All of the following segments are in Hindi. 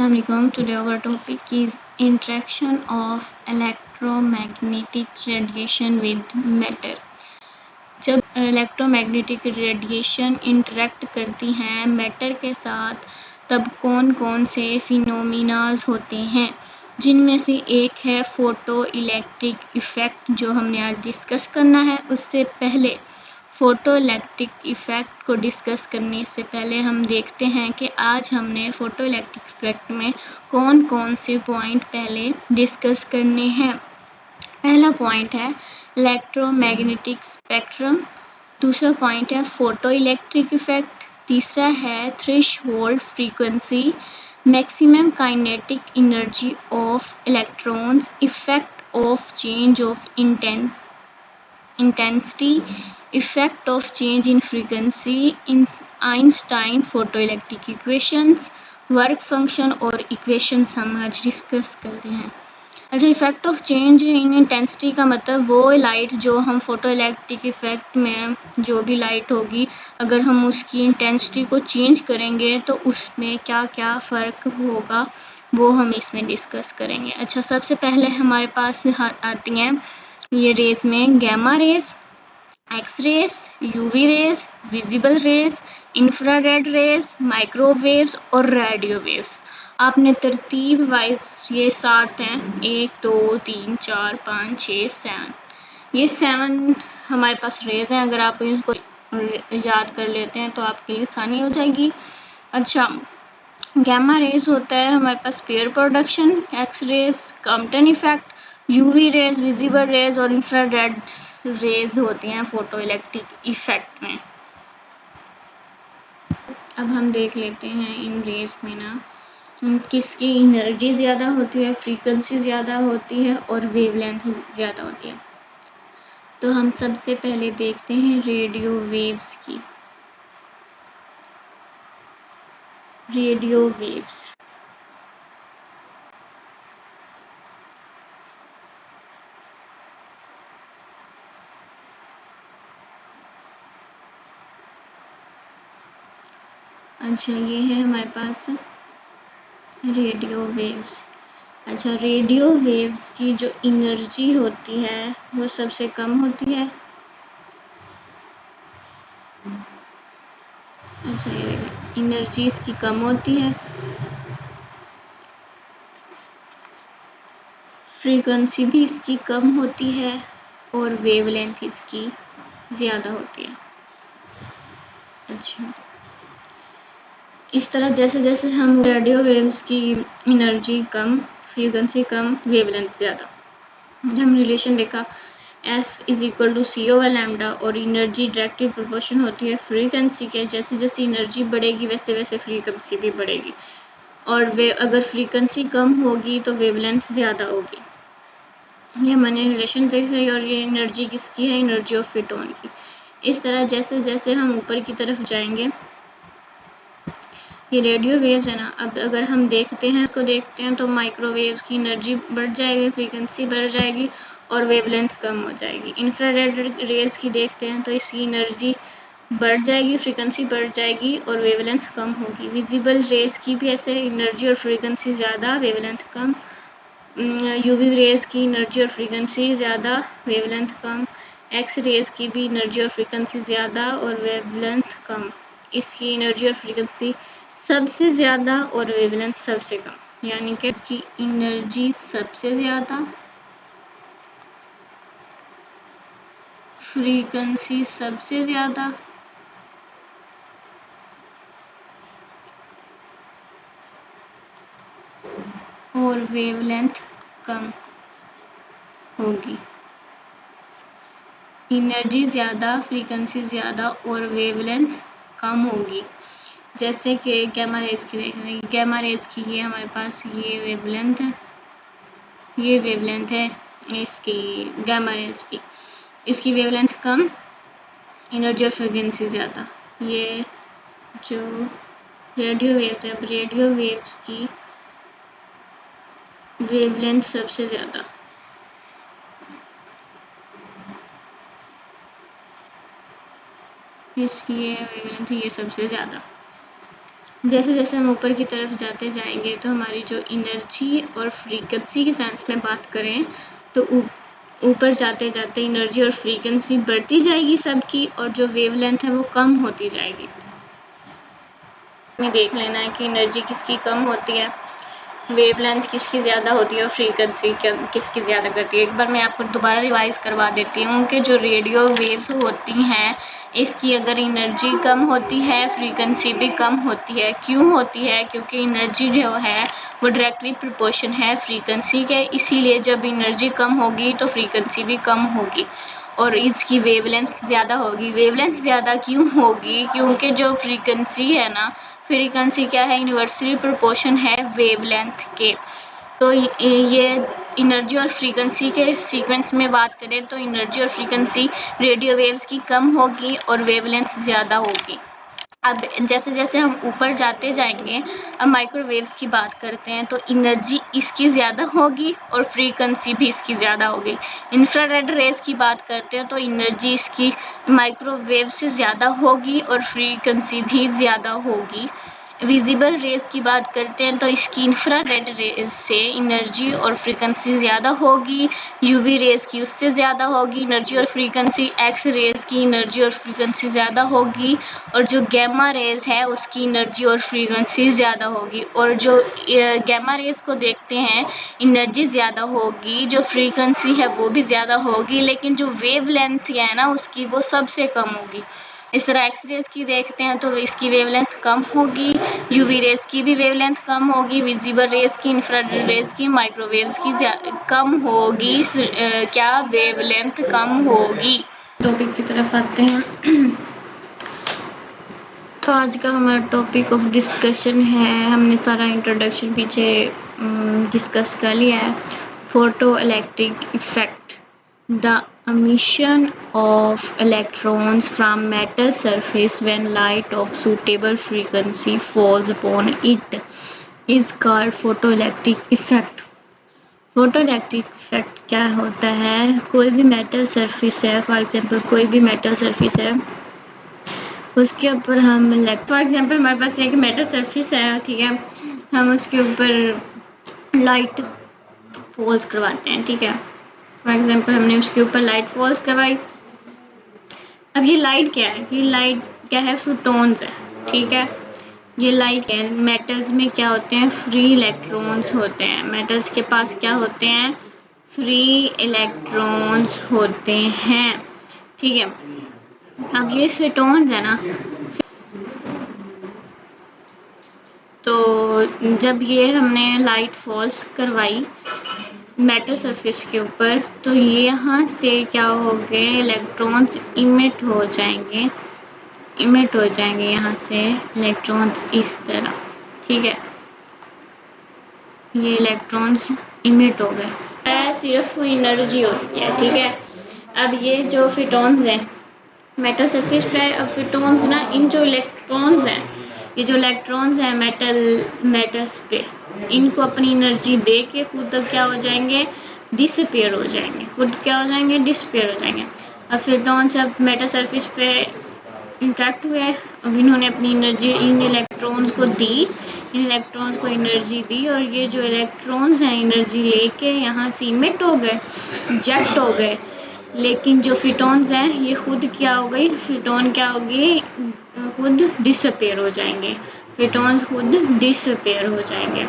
Assalamualaikum. Today our topic is interaction of electromagnetic radiation with matter. जब इलेक्ट्रोमैग्नेटिक रेडिएशन इंटरेक्ट करती हैं मैटर के साथ तब कौन कौन से फिनोमिनाज होते हैं, जिनमें से एक है फोटो इलेक्ट्रिक इफ़ेक्ट जो हमने आज डिस्कस करना है। उससे पहले फोटो इलेक्ट्रिक इफ़ेक्ट को डिस्कस करने से पहले हम देखते हैं कि आज हमने फोटो इलेक्ट्रिक इफ़ेक्ट में कौन कौन से पॉइंट पहले डिस्कस करने हैं। पहला पॉइंट है इलेक्ट्रोमैग्नेटिक स्पेक्ट्रम, दूसरा पॉइंट है फोटो इलेक्ट्रिक इफ़ेक्ट, तीसरा है threshold frequency, maximum kinetic energy of electrons, effect of change of intensity, effect of change in frequency in Einstein photoelectric equations, work function और इक्वेशंस हम आज डिस्कस करते हैं। अच्छा, effect of change in intensity का मतलब वो लाइट जो हम फोटो इलेक्ट्रिक इफेक्ट में जो भी लाइट होगी अगर हम उसकी इंटेंसिटी को चेंज करेंगे तो उसमें क्या क्या फ़र्क होगा वो हम इसमें डिस्कस करेंगे। अच्छा, सबसे पहले हमारे पास आती हैं ये रेज में gamma rays, X rays, UV rays, visible rays, infrared rays, microwaves और रेडियो वेव्स। आपने तरतीब वाइज ये 7 हैं, 1 2 3 4 5 6 7, ये 7 हमारे पास रेज हैं। अगर आप इसको याद कर लेते हैं तो आपके लिए आसानी हो जाएगी। अच्छा, गैमा रेज होता है हमारे पास pair production, x rays Compton effect, UV rays, visible rays और इंफ्रारेड रेज होती हैं फोटो इलेक्ट्रिक इफेक्ट में। अब हम देख लेते हैं इन रेज में ना किसकी एनर्जी ज़्यादा होती है, फ्रीक्वेंसी ज़्यादा होती है और वेवलेंथ ज़्यादा होती है। तो हम सबसे पहले देखते हैं रेडियो वेव्स की। रेडियो वेव्स अच्छा, ये है हमारे पास रेडियो वेव्स। अच्छा, रेडियो वेव्स की जो एनर्जी होती है वो सबसे कम होती है। अच्छा, ये एनर्जी इसकी कम होती है, फ्रीक्वेंसी भी इसकी कम होती है और वेवलेंथ इसकी ज़्यादा होती है। अच्छा, इस तरह जैसे जैसे हम रेडियो वेव्स की एनर्जी कम, फ्रीक्वेंसी कम, वेवलेंथ ज़्यादा, हम रिलेशन देखा F is equal to C over lambda और एनर्जी डायरेक्टली प्रोपोर्शन होती है फ्रीक्वेंसी के। जैसे जैसे एनर्जी बढ़ेगी वैसे वैसे फ्रीक्वेंसी भी बढ़ेगी और वे अगर फ्रीक्वेंसी कम होगी तो वेवलेंथ ज़्यादा होगी। ये मैंने रिलेशन देखी और ये एनर्जी किसकी है, एनर्जी ऑफ फोटोन की। इस तरह जैसे जैसे हम ऊपर की तरफ जाएंगे ये रेडियो वेव्स है ना, अब अगर हम देखते हैं इसको देखते हैं तो माइक्रोवेव्स की एनर्जी बढ़ जाएगी, फ्रीक्वेंसी बढ़ जाएगी और वेवलेंथ कम हो जाएगी। इंफ्रारेड रेज की देखते हैं तो इसकी एनर्जी बढ़ जाएगी, फ्रीक्वेंसी बढ़ जाएगी और वेवलेंथ कम होगी। विजिबल रेज की भी ऐसे एनर्जी और फ्रीक्वेंसी ज़्यादा, वेवलेंथ कम। यूवी रेज की एनर्जी और फ्रीक्वेंसी ज़्यादा, वेवलेंथ कम। एक्स रेज की भी एनर्जी और फ्रीक्वेंसी ज़्यादा और वेवलेंथ कम। इसकी एनर्जी और फ्रीक्वेंसी सबसे ज़्यादा और वेवलेंथ सबसे कम, यानी कि इसकी एनर्जी सबसे ज़्यादा, फ्रीक्वेंसी सबसे ज़्यादा और वेवलेंथ कम होगी। एनर्जी ज़्यादा, फ्रीक्वेंसी ज़्यादा और वेवलेंथ कम होगी। जैसे कि गैमा रेज की देखें, गैमा रेज की ये हमारे पास ये वेवलेंथ है, ये वेवलेंथ है इसकी गैमा रेज की, इसकी वेवलेंथ कम, एनर्जी और फ्रीक्वेंसी ज़्यादा। ये जो रेडियो वेव्स है, रेडियो वेव्स की वेवलेंथ सबसे ज़्यादा, इसकी ये वेवलेंथ ये सबसे ज़्यादा। जैसे जैसे हम ऊपर की तरफ जाते जाएंगे तो हमारी जो एनर्जी और फ्रीक्वेंसी के सेंस में बात करें तो ऊपर जाते जाते एनर्जी और फ्रीक्वेंसी बढ़ती जाएगी सबकी, और जो वेवलेंथ है वो कम होती जाएगी। हमें देख लेना है कि एनर्जी किसकी कम होती है, वेवलेंथ किसकी ज़्यादा होती है और फ्रीक्वेंसी किसकी ज़्यादा करती है। एक बार मैं आपको दोबारा रिवाइज करवा देती हूँ कि जो रेडियो वेव्स होती हैं इसकी अगर एनर्जी कम होती है फ्रीक्वेंसी भी कम होती है। क्यों होती है? क्योंकि एनर्जी जो है वो डायरेक्टली प्रोपोर्शन है फ्रीक्वेंसी के, इसीलिए जब एनर्जी कम होगी तो फ्रीक्वेंसी भी कम होगी और इसकी वेवलेंथ ज़्यादा होगी। वेवलेंथ ज़्यादा क्यों होगी? क्योंकि जो फ्रीक्वेंसी है ना, फ्रीक्वेंसी क्या है, यूनिवर्सली प्रोपोर्शन है वेवलेंथ के। तो ये एनर्जी और फ्रीक्वेंसी के सीक्वेंस में बात करें तो एनर्जी और फ्रीक्वेंसी रेडियो वेव्स की कम होगी और वेवलेंथ ज़्यादा होगी। अब जैसे जैसे हम ऊपर जाते जाएंगे, अब माइक्रोवेव्स की बात करते हैं तो एनर्जी इसकी ज़्यादा होगी और फ्रीक्वेंसी भी इसकी ज़्यादा होगी। इंफ्रारेड रेज की बात करते हैं तो एनर्जी इसकी माइक्रोवेव से ज़्यादा होगी और फ्रीक्वेंसी भी ज़्यादा होगी। विजिबल रेज की बात करते हैं तो इसकी इंफ्रारेड रेज से एनर्जी और फ्रीक्वेंसी ज़्यादा होगी, यूवी रेज की उससे ज़्यादा होगी एनर्जी और फ्रीक्वेंसी, एक्स रेज की एनर्जी और फ्रीक्वेंसी ज़्यादा होगी, और जो गैमा रेज है उसकी एनर्जी और फ्रीक्वेंसी ज़्यादा होगी। और जो गैमा रेज को देखते हैं एनर्जी ज़्यादा होगी, जो फ्रीक्वेंसी है वो भी ज़्यादा होगी, लेकिन जो वेव लेंथ है ना उसकी वो सबसे कम होगी। इस तरह एक्स रेज की देखते हैं तो इसकी वेवलेंथ कम होगी, यूवी रेज की भी वेवलेंथ कम होगी, विजिबल रेज की, इंफ्रारेड रेज की, माइक्रोवेव्स की कम होगी, क्या वेवलेंथ कम होगी। टॉपिक की तरफ आते हैं। तो आज का हमारा टॉपिक ऑफ डिस्कशन है, हमने सारा इंट्रोडक्शन पीछे डिस्कस कर लिया है। Photo electric effect, the emission of electrons from metal surface when light of suitable frequency falls upon it is called photoelectric effect. Photoelectric effect क्या होता है? कोई भी मेटल सरफेस है, फॉर एग्जांपल कोई भी मेटल सरफेस है, उसके ऊपर हम फॉर एग्जांपल हमारे पास एक मेटल सरफेस है, ठीक है, हम उसके ऊपर लाइट फॉल्स करवाते हैं, ठीक है, फॉर एग्जांपल हमने उसके ऊपर लाइट फॉल्स करवाई। अब ये लाइट क्या है? ये लाइट क्या है? फोटॉन्स है, ठीक है। ये लाइट है, मेटल्स में क्या होते हैं? फ्री इलेक्ट्रॉन्स होते हैं। मेटल्स के पास क्या होते हैं? फ्री इलेक्ट्रॉन्स होते हैं, ठीक है। अब ये फोटॉन्स है ना, तो जब ये हमने लाइट फॉल्स करवाई मेटल सरफेस के ऊपर तो ये यहाँ से क्या हो गए? इलेक्ट्रॉन्स इमिट हो जाएंगे, यहाँ से इलेक्ट्रॉन्स इस तरह, ठीक है, ये इलेक्ट्रॉन्स इमिट हो गए। सिर्फ एनर्जी होती है, ठीक है। अब ये जो फोटॉन्स हैं मेटल सरफेस पे, अब फोटॉन्स ना, इन जो इलेक्ट्रॉन्स हैं, ये जो इलेक्ट्रॉन्स हैं मेटल्स पे, इनको अपनी एनर्जी दे के खुद क्या हो जाएंगे? डिसअपियर हो जाएंगे, खुद क्या हो जाएंगे? डिसअपियर हो जाएंगे। अब फोटॉन्स अब मेटल सरफेस पे इंटरेक्ट हुए, अब इन्होंने अपनी एनर्जी इन इलेक्ट्रॉन्स को दी, इन इलेक्ट्रॉन्स को एनर्जी दी, और ये जो इलेक्ट्रॉन्स हैं एनर्जी लेके यहाँ से इमिट हो गए, इजेक्ट हो गए। लेकिन जो फोटॉन्स हैं ये खुद क्या हो गई? फोटॉन क्या होगी? खुद डिसअपियर हो जाएंगे, फोटॉन्स खुद डिसअपियर हो जाएंगे।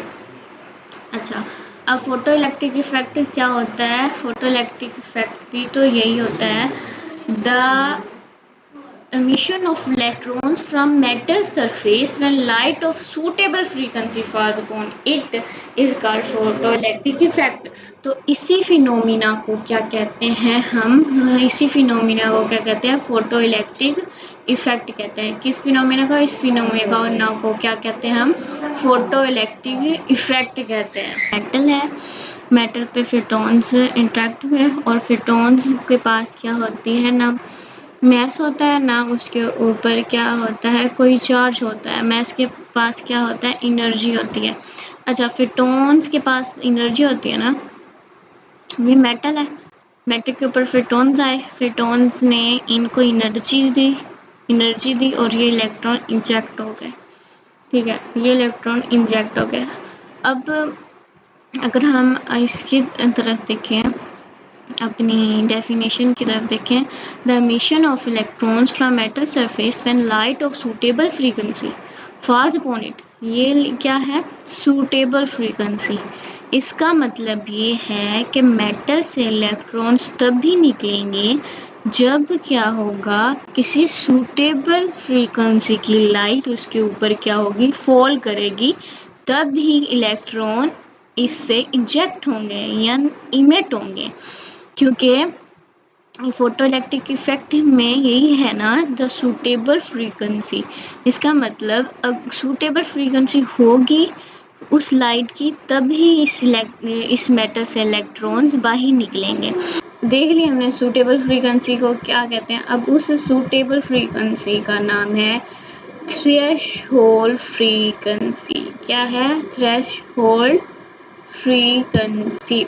अच्छा, अब फोटो इलेक्ट्रिक इफेक्ट क्या होता है? फोटो इलेक्ट्रिक इफेक्ट भी तो यही होता है, the emission of electrons from metal surface when light of suitable frequency falls upon it is called photoelectric effect। तो इसी फिनोमिना को क्या कहते हैं हम? इसी फिनोमिना को क्या कहते हैं? फोटो इलेक्ट्रिक इफेक्ट कहते हैं। किस फिनोमिना को? इस फिनोमिना को क्या कहते हैं हम? फोटो इलेक्ट्रिक इफेक्ट कहते हैं। मेटल है, मेटल पे फोटॉन्स इंटरेक्ट हुए और फोटॉन्स के पास क्या होती है ना, मैस होता है ना, उसके ऊपर क्या होता है? कोई चार्ज होता है। मैस के पास क्या होता है? एनर्जी होती है। अच्छा, फोटॉन्स के पास एनर्जी होती है ना, ये मेटल है, मेटल के ऊपर फोटॉन्स आए, फोटॉन्स ने इनको एनर्जी दी और ये इलेक्ट्रॉन इंजेक्ट हो गए। ठीक है, ये इलेक्ट्रॉन इंजेक्ट हो गया। अब अगर हम इसकी तरफ देखें, अपनी डेफिनेशन की तरफ देखें, the emission of electrons from metal surface when light of suitable frequency falls upon it, ये क्या है, suitable frequency। इसका मतलब ये है कि मेटल से इलेक्ट्रॉन्स तब भी निकलेंगे जब क्या होगा, किसी सूटेबल फ्रीक्वेंसी की लाइट उसके ऊपर क्या होगी, फॉल करेगी, तब ही इलेक्ट्रॉन इससे इजेक्ट होंगे या इमिट होंगे। क्योंकि फोटो इलेक्ट्रिक इफेक्ट में यही है ना, द सूटेबल फ्रीक्वेंसी। इसका मतलब अब सूटेबल फ्रीक्वेंसी होगी उस लाइट की, तभी इस मेटल से इलेक्ट्रॉन्स बाहर निकलेंगे। देख लिया हमने सूटेबल फ्रीक्वेंसी को क्या कहते हैं। अब उस सूटेबल फ्रीक्वेंसी का नाम है थ्रेशोल्ड फ्रीक्वेंसी। क्या है, थ्रेशोल्ड फ्रीक्वेंसी।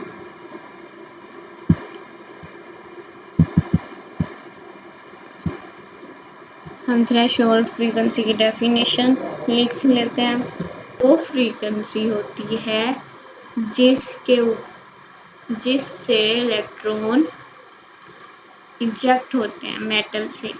हम थ्रेशोल्ड फ्रीक्वेंसी की डेफिनेशन लिख लेते हैं। वो फ्रीक्वेंसी होती है जिससे इलेक्ट्रॉन इजेक्ट होते हैं मेटल से।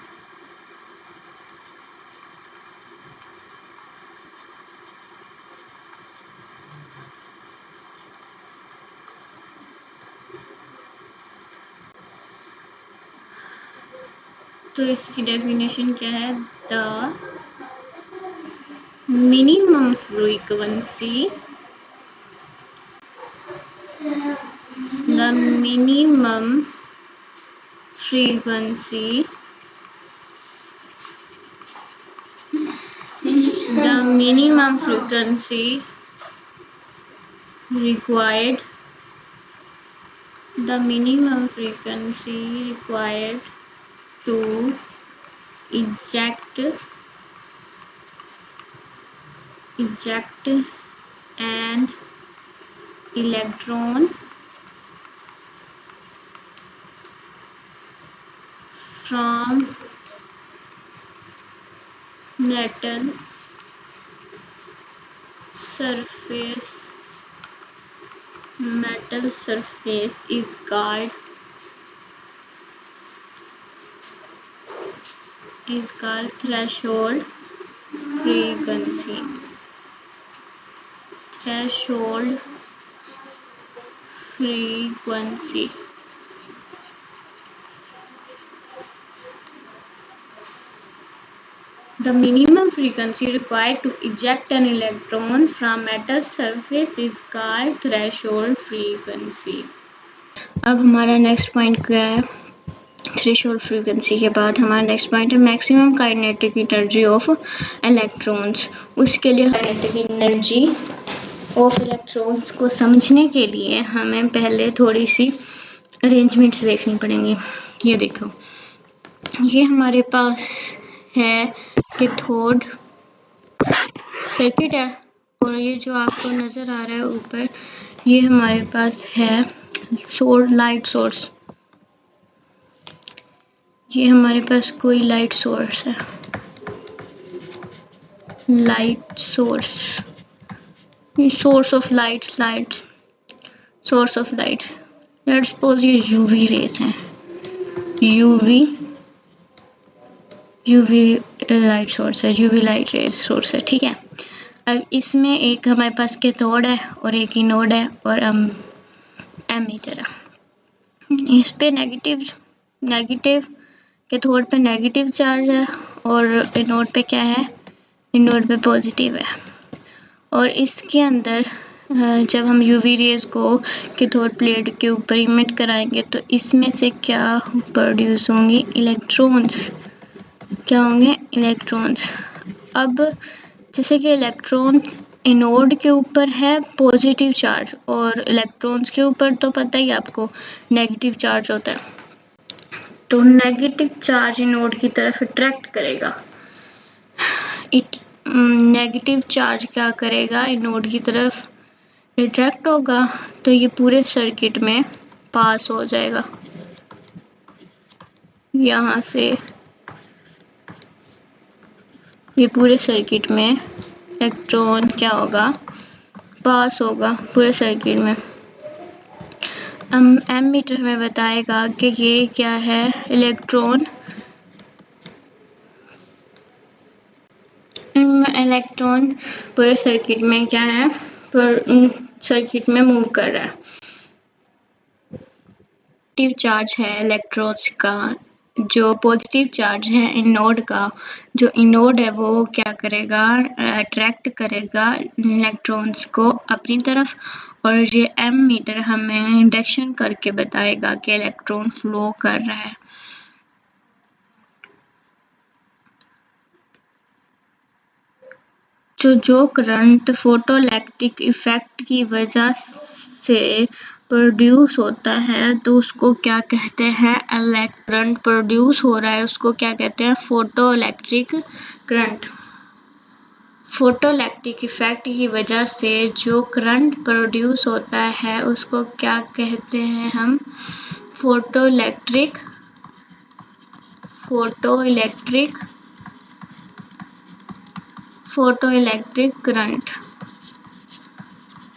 तो इसकी डेफिनेशन क्या है, the minimum frequency, the minimum frequency required to eject an electron from metal surface is called threshold frequency. Threshold frequency. The minimum frequency required to eject an electron from metal surface is called threshold frequency. अब हमारा नेक्स्ट पॉइंट क्या है, थ्रेशोल्ड फ्रीक्वेंसी के बाद हमारा नेक्स्ट पॉइंट है maximum kinetic energy of electrons. उसके लिए काइनेटिक एनर्जी ऑफ इलेक्ट्रॉन्स को समझने के लिए हमें पहले थोड़ी सी अरेंजमेंट्स देखनी पड़ेंगी। ये देखो, ये हमारे पास है कैथोड सर्किट है, और ये जो आपको नज़र आ रहा है ऊपर, ये हमारे पास है लाइट सोर्स। ये हमारे पास कोई लाइट सोर्स है, light source of light source of light. Let's suppose ये यूवी रेज हैं, यूवी लाइट सोर्स है, यूवी लाइट रेज सोर्स है, ठीक है। अब इसमें एक हमारे पास कैथोड है और एक एनोड है और एमीटर है। इस पे नेगेटिव कैथोड पे नेगेटिव चार्ज है और एनोड पे क्या है, एनोड पे पॉजिटिव है। और इसके अंदर जब हम यूवी रेज को कैथोड प्लेट के ऊपर इमिट कराएंगे तो इसमें से क्या प्रोड्यूस होंगी, इलेक्ट्रॉन्स। क्या होंगे, इलेक्ट्रॉन्स। अब जैसे कि इलेक्ट्रॉन एनोड के ऊपर है पॉजिटिव चार्ज और इलेक्ट्रॉन्स के ऊपर तो पता ही आपको नेगेटिव चार्ज होता है, तो नेगेटिव चार्ज एनोड की तरफ अट्रैक्ट करेगा। नेगेटिव चार्ज क्या करेगा, एनोड की तरफ अट्रैक्ट होगा, तो ये पूरे सर्किट में पास हो जाएगा। यहाँ से ये पूरे सर्किट में इलेक्ट्रॉन क्या होगा, पास होगा पूरे सर्किट में। एमीटर हमें बताएगा कि ये क्या है, इलेक्ट्रॉन पूरे सर्किट में क्या है, सर्किट में मूव कर रहा है। पॉजिटिव चार्ज है इलेक्ट्रॉन्स का, जो पॉजिटिव चार्ज है इनोड का, जो इनोड है वो क्या करेगा, अट्रैक्ट करेगा इलेक्ट्रॉन्स को अपनी तरफ, और ये एमीटर हमें इंडक्शन करके बताएगा कि इलेक्ट्रॉन फ्लो कर रहा है। जो करंट फोटोइलेक्ट्रिक इफेक्ट की वजह से प्रोड्यूस होता है तो उसको क्या कहते हैं, करंट प्रोड्यूस हो रहा है उसको क्या कहते हैं, फोटोइलेक्ट्रिक करंट। फोटोइलेक्ट्रिक इफेक्ट की वजह से जो करंट प्रोड्यूस होता है उसको क्या कहते हैं हम, फोटोइलेक्ट्रिक करंट।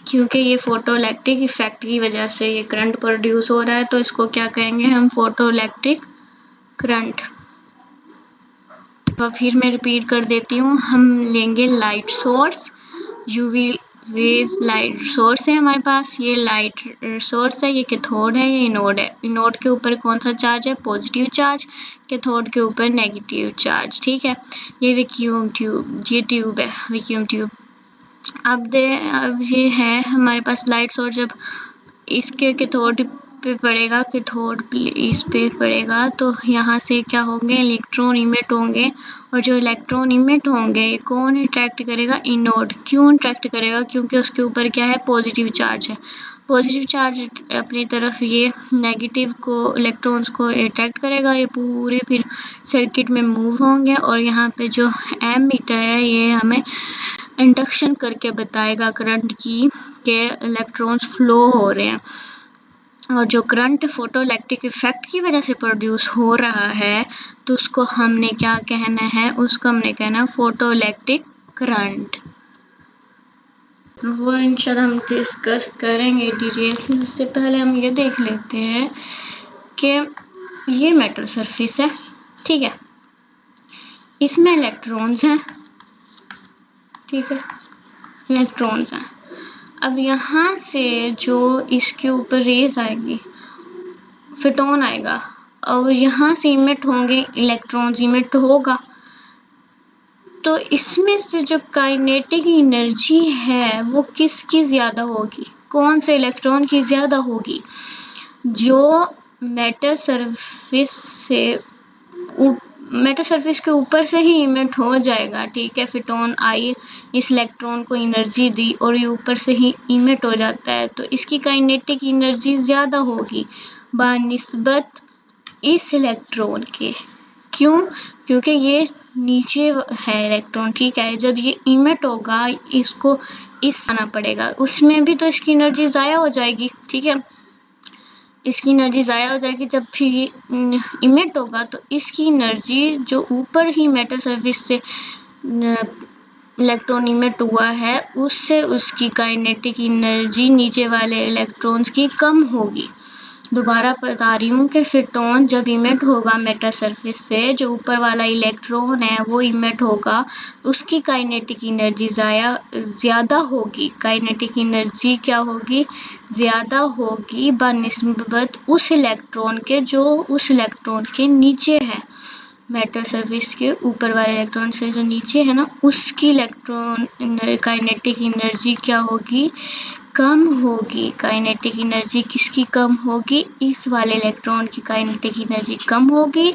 क्योंकि ये फोटोइलेक्ट्रिक इफेक्ट की वजह से ये करंट प्रोड्यूस हो रहा है तो इसको क्या कहेंगे हम, फोटोइलेक्ट्रिक करंट। तो फिर मैं रिपीट कर देती हूँ, हम लेंगे light source, UV rays light source है हमारे पास, ये लाइट सोर्स है, ये कैथोड है, ये इनोड है। इनोड के ऊपर कौन सा चार्ज है, पॉजिटिव चार्ज, कैथोड के ऊपर नेगेटिव चार्ज, ठीक है। ये वैक्यूम ट्यूब, ये ट्यूब है वैक्यूम ट्यूब। अब ये है हमारे पास लाइट सोर्स, जब इसके कैथोड पे पड़ेगा, कैथोड इस पे पड़ेगा तो यहाँ से क्या होंगे, इलेक्ट्रॉन इमिट होंगे, और जो इलेक्ट्रॉन इमिट होंगे कौन अट्रैक्ट करेगा, इनोड। क्यों अट्रैक्ट करेगा, क्योंकि उसके ऊपर क्या है, पॉजिटिव चार्ज है। पॉजिटिव चार्ज अपनी तरफ ये नेगेटिव को, इलेक्ट्रॉन्स को अट्रैक्ट करेगा, ये पूरे फिर सर्किट में मूव होंगे, और यहाँ पे जो एमीटर है ये हमें इंडक्शन करके बताएगा करंट की के इलेक्ट्रॉन्स फ्लो हो रहे हैं। और जो करंट फोटोइलेक्ट्रिक इफेक्ट की वजह से प्रोड्यूस हो रहा है तो उसको हमने क्या कहना है, उसको हमने कहना फोटोइलेक्ट्रिक करंट। वो इंशाल्लाह हम डिस्कस करेंगे डिटेल से। उससे पहले हम ये देख लेते हैं कि ये मेटल सरफेस है, ठीक है, इसमें इलेक्ट्रॉन्स हैं, ठीक है, इलेक्ट्रॉन्स हैं। अब यहाँ से जो इसके ऊपर रेज आएगी, फोटोन आएगा, और यहाँ से इमिट होंगे इलेक्ट्रॉन्स, इमिट होगा, तो इसमें से जो काइनेटिक एनर्जी है वो किसकी ज़्यादा होगी, कौन से इलेक्ट्रॉन की ज़्यादा होगी, जो मेटल सरफेस के ऊपर से ही इमिट हो जाएगा, ठीक है। फोटोन आई, इस इलेक्ट्रॉन को एनर्जी दी और ये ऊपर से ही इमिट हो जाता है, तो इसकी काइनेटिक एनर्जी ज़्यादा होगी बानिस्बत इस इलेक्ट्रॉन के। क्यों, क्योंकि ये नीचे है इलेक्ट्रॉन, ठीक है, जब ये इमिट होगा इसको इस आना पड़ेगा, उसमें भी तो इसकी एनर्जी ज़ाया हो जाएगी, ठीक है, इसकी एनर्जी ज़ाया हो जाएगी। जब फिर इमिट होगा तो इसकी एनर्जी जो ऊपर ही मेटल सरफेस से इलेक्ट्रॉन इमिट हुआ है उससे उसकी काइनेटिक एनर्जी नीचे वाले इलेक्ट्रॉन्स की कम होगी। दोबारा बता रही हूँ कि फोटोन जब इमिट होगा मेटल सरफेस से, जो ऊपर वाला इलेक्ट्रॉन है वो इमिट होगा, उसकी काइनेटिक एनर्जी ज़्यादा होगी। काइनेटिक एनर्जी क्या होगी, ज़्यादा होगी बनिस्बत उस इलेक्ट्रॉन के जो उस इलेक्ट्रॉन के नीचे है, मेटल सरफेस के ऊपर वाले इलेक्ट्रॉन से जो नीचे है ना, उसकी इलेक्ट्रॉन काइनेटिक एनर्जी क्या होगी, कम होगी। काइनेटिक एनर्जी किसकी कम होगी, इस वाले इलेक्ट्रॉन की काइनेटिक एनर्जी कम होगी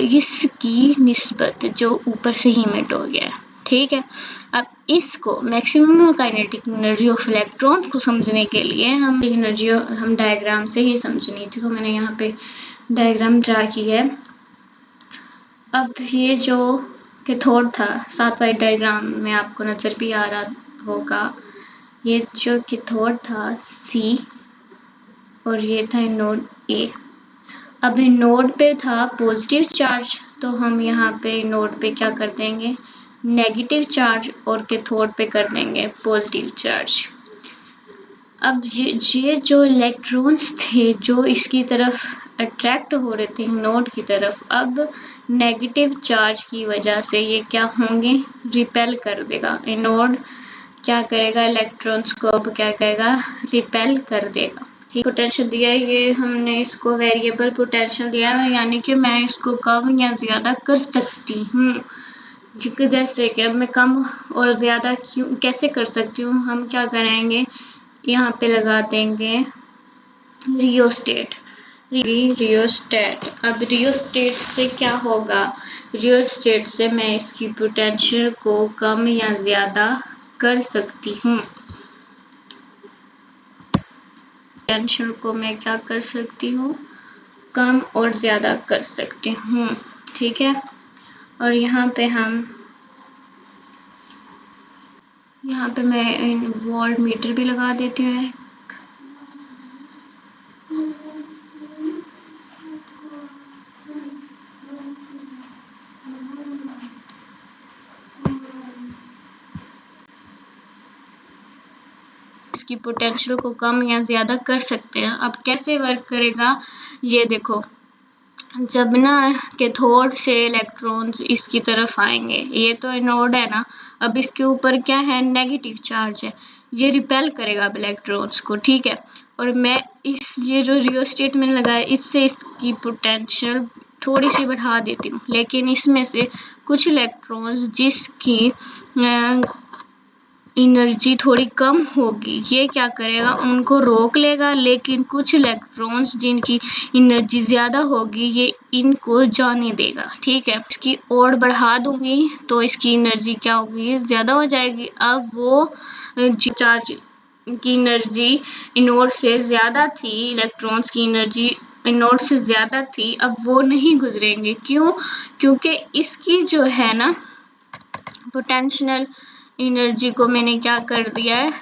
इसकी निस्बत जो ऊपर से ही इमिट हो गया है, ठीक है। अब इसको maximum kinetic energy of electron को समझने के लिए हम एनर्जी हम डायग्राम से ही समझनी थी, तो मैंने यहाँ पे डायग्राम ड्रा की है। अब ये जो कैथोड था, साथ वाले डायग्राम में आपको नजर भी आ रहा होगा, ये जो कैथोड था C और ये था नोड A। अब नोड पे था पॉजिटिव चार्ज, तो हम यहाँ पे नोड पे क्या कर देंगे, नेगेटिव चार्ज और कैथोड पे कर देंगे पॉजिटिव चार्ज। अब ये जो इलेक्ट्रॉन्स थे जो इसकी तरफ अट्रैक्ट हो रहे थे नोड की तरफ, अब नेगेटिव चार्ज की वजह से ये क्या होंगे, रिपेल कर देगा। एनोड क्या करेगा, इलेक्ट्रॉन्स को अब क्या करेगा, रिपेल कर देगा। ठीक, पोटेंशियल दिया है, ये हमने इसको वेरिएबल पोटेंशियल दिया है, यानी कि मैं इसको कम या ज्यादा कर सकती हूँ। क्योंकि जैसे कि अब मैं कम और ज्यादा क्यों कैसे कर सकती हूँ, हम क्या करेंगे, यहाँ पे लगा देंगे रियोस्टेट। रियोस्टेट, अब रियोस्टेट से क्या होगा, रियोस्टेट से मैं इसकी पोटेंशियल को कम या ज्यादा कर सकती हूँ। पोटेंशियल को मैं क्या कर सकती हूँ, कम और ज्यादा कर सकती हूँ। ठीक है, और यहाँ पे मैं वोल्ट मीटर भी लगा देती हूँ। इसकी पोटेंशियल को कम या ज्यादा कर सकते हैं। अब कैसे वर्क करेगा, ये देखो, जब ना कैथोड से इलेक्ट्रॉन्स इसकी तरफ आएंगे, ये तो एनोड है ना, अब इसके ऊपर क्या है, नेगेटिव चार्ज है, ये रिपेल करेगा अब इलेक्ट्रॉन्स को। ठीक है, और मैं ये जो रियोस्टेट मैंने लगाया, इससे इसकी पोटेंशियल थोड़ी सी बढ़ा देती हूँ, लेकिन इसमें से कुछ इलेक्ट्रॉन्स जिसकी एनर्जी थोड़ी कम होगी, ये क्या करेगा, उनको रोक लेगा, लेकिन कुछ इलेक्ट्रॉन्स जिनकी एनर्जी ज्यादा होगी, ये इनको जाने देगा। ठीक है, इसकी और बढ़ा दूंगी तो इसकी एनर्जी क्या होगी, ज्यादा हो जाएगी। अब वो चार्ज की एनर्जी एनोड से ज्यादा थी, इलेक्ट्रॉन्स की एनर्जी एनोड से ज्यादा थी, अब वो नहीं गुजरेंगे। क्यों, क्योंकि इसकी जो है ना पोटेंशियल एनर्जी को मैंने क्या कर दिया है,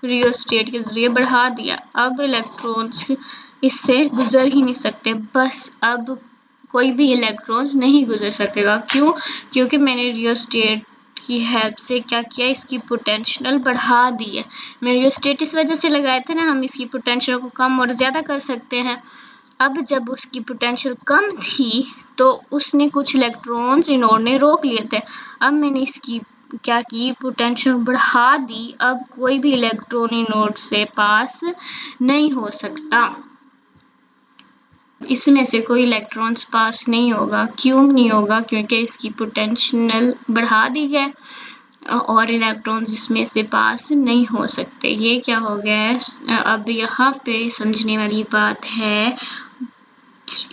रियोस्टेट के जरिए बढ़ा दिया। अब इलेक्ट्रॉन्स इससे गुजर ही नहीं सकते, बस अब कोई भी इलेक्ट्रॉन्स नहीं गुजर सकेगा। क्यों, क्योंकि मैंने रियोस्टेट की हेल्प से क्या किया, इसकी पोटेंशियल बढ़ा दी है। मैं रियोस्टेट इस वजह से लगाए थे ना, हम इसकी पोटेंशियल को कम और ज्यादा कर सकते हैं। अब जब उसकी पोटेंशियल कम थी तो उसने कुछ इलेक्ट्रॉन्स इन्होंने रोक लिए थे, अब मैंने इसकी क्या की, पोटेंशियल बढ़ा दी। अब कोई भी इलेक्ट्रॉन इनोड से पास नहीं हो सकता, इसमें से कोई इलेक्ट्रॉन्स पास नहीं होगा। क्यों नहीं होगा, क्योंकि इसकी पोटेंशियल बढ़ा दी है और इलेक्ट्रॉन्स इसमें से पास नहीं हो सकते। ये क्या हो गया है, अब यहाँ पे समझने वाली बात है,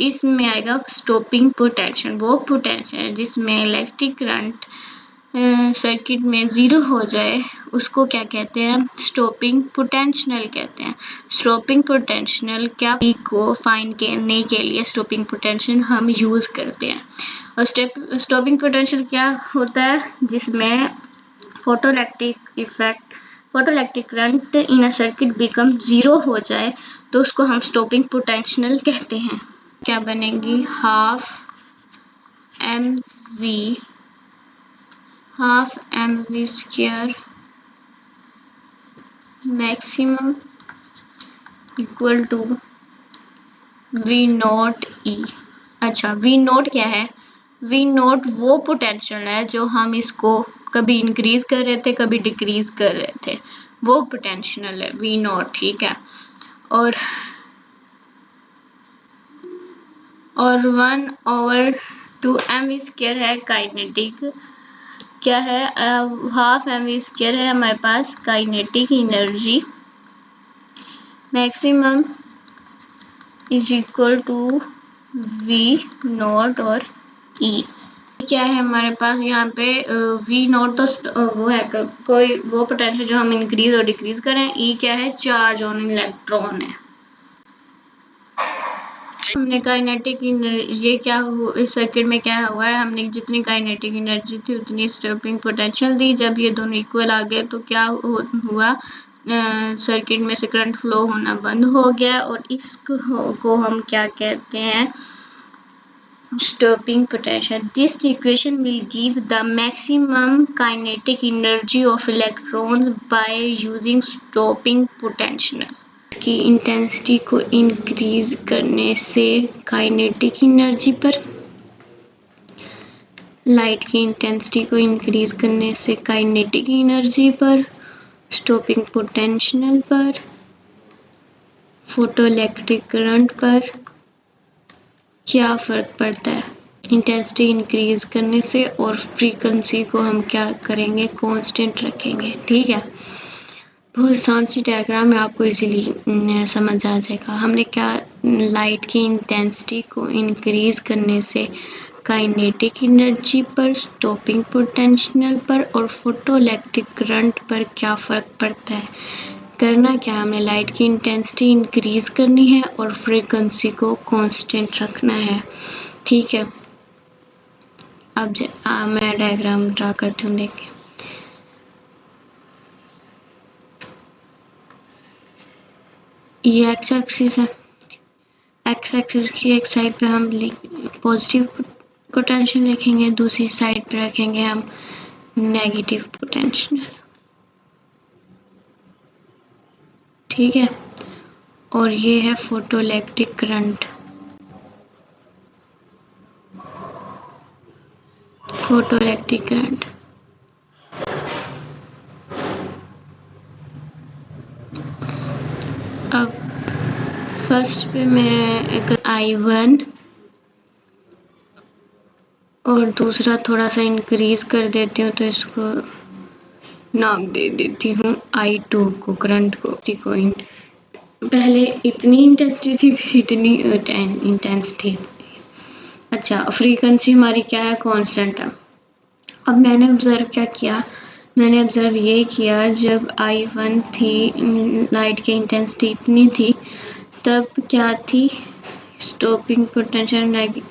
इसमें आएगा स्टॉपिंग पोटेंशियल, वो पोटेंशियल जिसमें इलेक्ट्रिक करंट सर्किट में जीरो हो जाए, उसको क्या कहते हैं, स्टॉपिंग पोटेंशियल कहते हैं। स्टॉपिंग पोटेंशियल क्या को फाइंड करने के लिए स्टॉपिंग पोटेंशियल हम यूज करते हैं। और स्टॉपिंग पोटेंशियल क्या होता है, जिसमें photoelectric effect, photoelectric current in a circuit become zero हो जाए, तो उसको हम स्टॉपिंग पोटेंशियल कहते हैं। क्या बनेगी, half m v square maximum equal to we naught E. अच्छा, वी नॉट क्या है, वी नॉट वो पोटेंशियल है जो हम इसको कभी इंक्रीज कर रहे थे, कभी डिक्रीज कर रहे थे, वो पोटेंशियल है वी नॉट। ठीक है, और 1/2 mv² है काइनेटिक, क्या है, हाफ mv² है हमारे पास kinetic energy, maximum is equal to we naught और ई। क्या है हमारे पास यहाँ पे, वी नॉट तो वो है कोई वो पोटेंशियल जो हम इंक्रीज और डिक्रीज करें, ई क्या है, चार्ज ऑन इलेक्ट्रॉन है। हमने काइनेटिक ये क्या हुआ, इस सर्किट में क्या हुआ है, हमने जितनी काइनेटिक एनर्जी थी उतनी स्टॉपिंग पोटेंशियल दी। जब ये दोनों इक्वल आ गए तो क्या हुआ, सर्किट में से करंट फ्लो होना बंद हो गया, और इसको हम क्या कहते हैं, stopping potential. This equation will give the maximum kinetic energy of electrons by using stopping potential. की इंटेंसिटी को इंक्रीज करने से काइनेटिक एनर्जी पर, लाइट की इंटेंसिटी को इंक्रीज करने से काइनेटिक एनर्जी पर, स्टॉपिंग पोटेंशियल पर, फोटोइलेक्ट्रिक करंट पर क्या फ़र्क पड़ता है? इंटेंसिटी इंक्रीज करने से और फ्रीक्वेंसी को हम क्या करेंगे, कांस्टेंट रखेंगे। ठीक है, बहुत आसान सी डायग्राम है, आपको इजीली समझ आ जाएगा। हमने क्या, लाइट की इंटेंसिटी को इंक्रीज करने से काइनेटिक एनर्जी पर, स्टॉपिंग पोटेंशियल पर और फोटोइलेक्ट्रिक करंट पर क्या फ़र्क पड़ता है। करना क्या, हमें लाइट की इंटेंसिटी इंक्रीज करनी है और फ्रीक्वेंसी को कांस्टेंट रखना है। ठीक है, अब मैं डायग्राम ड्रा करती हूँ, देखिए। ये एक्स एक्सिस है, एक्स एक्सिस की एक साइड पे हम पॉजिटिव पोटेंशियल लिखेंगे, दूसरी साइड पे रखेंगे हम नेगेटिव पोटेंशियल। ठीक है, और ये है फोटोइलेक्ट्रिक करंट, फोटोइलेक्ट्रिक करंट। अब फर्स्ट पे मैं एक I1 और दूसरा थोड़ा सा इंक्रीज कर देती हूँ, तो इसको नाम दे देती हूँ I2 को, करंट को। पहले इतनी इंटेंसिटी थी, फिर इतनी इंटेंसिटी। अच्छा, फ्रीक्वेंसी हमारी क्या है, कांस्टेंट है। अब मैंने ऑब्जर्व क्या किया, मैंने ऑब्जर्व ये किया, जब I1 थी, लाइट की इंटेंसिटी इतनी थी, तब क्या थी, स्टॉपिंग पोटेंशियल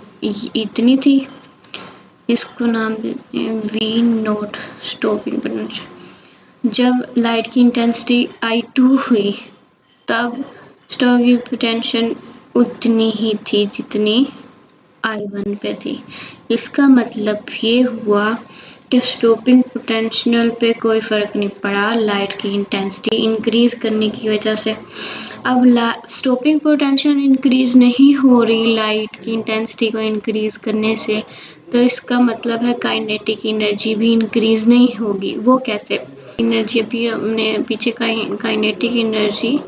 इतनी थी, इसको नाम देते हैं V0, स्टॉपिंग पोटेंशियल। जब लाइट की इंटेंसिटी I2 हुई, तब स्टॉपिंग पोटेंशियल उतनी ही थी जितनी I1 पे थी। इसका मतलब ये हुआ कि स्टॉपिंग पोटेंशियल पे कोई फ़र्क नहीं पड़ा लाइट की इंटेंसिटी इंक्रीज करने की वजह से। अब स्टॉपिंग पोटेंशियल इंक्रीज नहीं हो रही लाइट की इंटेंसिटी को इंक्रीज करने से, तो इसका मतलब है काइनेटिक एनर्जी भी इंक्रीज नहीं होगी। वो कैसे? एनर्जी अभी हमने पीछे काइनेटिक एनर्जी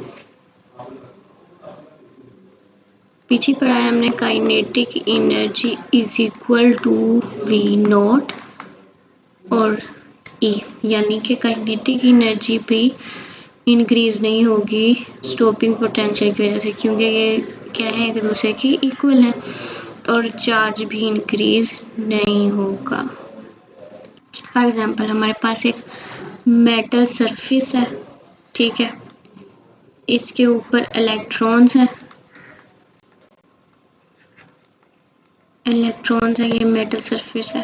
पीछे पढ़ाया हमने, kinetic energy is equal to V0 और E, यानी कि काइनेटिक एनर्जी भी इंक्रीज नहीं होगी स्टॉपिंग पोटेंशियल की वजह से, क्योंकि ये क्या है, एक दूसरे की इक्वल है, और चार्ज भी इंक्रीज नहीं होगा। फॉर एग्जांपल, हमारे पास एक मेटल सरफेस है, ठीक है, इसके ऊपर इलेक्ट्रॉन्स हैं, ये मेटल सरफेस है।